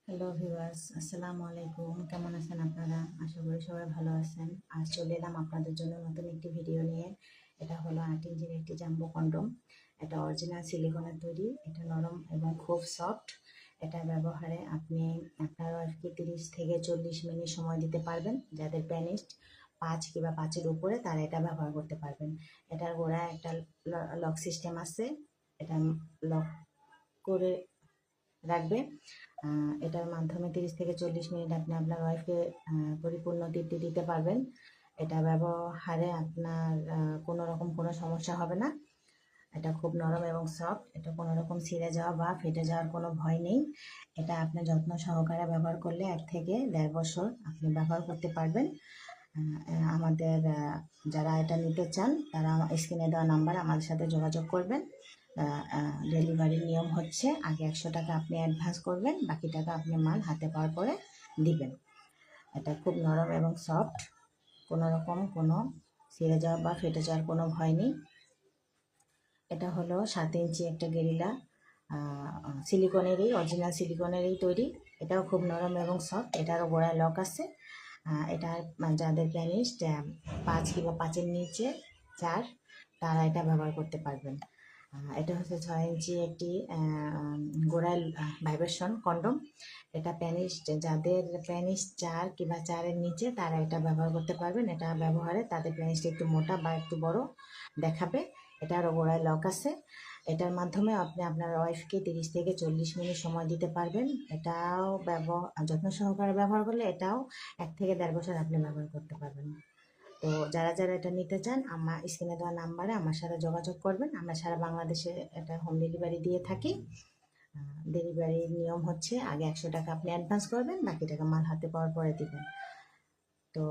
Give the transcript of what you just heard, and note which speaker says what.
Speaker 1: Hello viewers, আসসালামু আলাইকুম। কেমন আছেন আপনারা? আশা করি সবাই ভালো আছেন। আজ চলে এলাম আপনাদের জন্য নতুন একটি ভিডিও নিয়ে। এটা হলো 8 ইঞ্চির একটি জাম্বো কন্ডম। এটা অরিজিনাল সিলিকনের তৈরি। এটা নরম এবং খুব সফট। এটা ব্যবহারে আপনি আপনার ওয়াইফকে 30 থেকে 40 মিনিট সময় দিতে পারবেন। যাদের পেনিস 5 কিংবা 5-এর উপরে তারা এটা ব্যবহার করতে পারবেন। এটার গোড়ায় একটা লক সিস্টেম আছে। এটা লক করে রাখবে। এটার মাধ্যমে 30 থেকে 40 মিনিট আপনি আপনার ওয়াইফকে পরিপূর্ণ তৃপ্তি দিতে পারবেন। এটা ব্যবহারে আপনার কোনো সমস্যা হবে না। এটা খুব নরম এবং সফট। এটা কোনো রকম ছিঁড়ে যাওয়া বা ফেটে যাওয়ার কোনো ভয় নেই। এটা আপনি যত্ন সহকারে ব্যবহার করলে 1 থেকে 1.5 বছর আপনি ব্যবহার করতে পারবেন। আমাদের যারা এটা নিতে চান তারা স্ক্রিনে দেওয়া নাম্বারে আমাদের সাথে যোগাযোগ করবেন। ডেলিভারির নিয়ম হচ্ছে আগে 100 টাকা আপনি অ্যাডভান্স করবেন, বাকি টাকা আপনি মাল হাতে পাওয়ার পরে দিবেন। এটা খুব নরম এবং সফট। কোনো ছিঁড়ে যাওয়া বা ফেটে যাওয়ার কোনো ভয় নেই। এটা হলো 7 ইঞ্চি একটা গেরিলা, অরিজিনাল সিলিকনেরই তৈরি। এটাও খুব নরম এবং সফট। এটারও গোড়ায় লক আছে। এটার যাদের পেনিস 5 কিংবা 5-এর নিচে 4 তারা এটা ব্যবহার করতে পারবেন। এটা হচ্ছে 6 ইঞ্চি একটি গোড়ায় ভাইব্রেশন কন্ডম। এটা যাদের পেনিস 4 কিংবা 4-এর নিচে তারা এটা ব্যবহার করতে পারবেন। এটা ব্যবহারে তাদের পেনিসটা একটু মোটা বা একটু বড় দেখাবে। এটারও গোড়ায় লক আছে। এটার মাধ্যমে আপনি আপনার ওয়াইফকে 30 থেকে 40 মিনিট সময় দিতে পারবেন। এটাও যত্ন সহকারে ব্যবহার করলে এটাও 1 থেকে 1.5 বছর আপনি ব্যবহার করতে পারবেন। তো যারা এটা নিতে চান আমার স্ক্রিনে দেওয়া নাম্বারে আমার সাথে যোগাযোগ করবেন। আমরা সারা বাংলাদেশে এটা হোম ডেলিভারি দিয়ে থাকি। ডেলিভারির নিয়ম হচ্ছে আগে 100 টাকা আপনি অ্যাডভান্স করবেন, বাকি টাকা মাল হাতে পাওয়ার পরে দিবেন। তো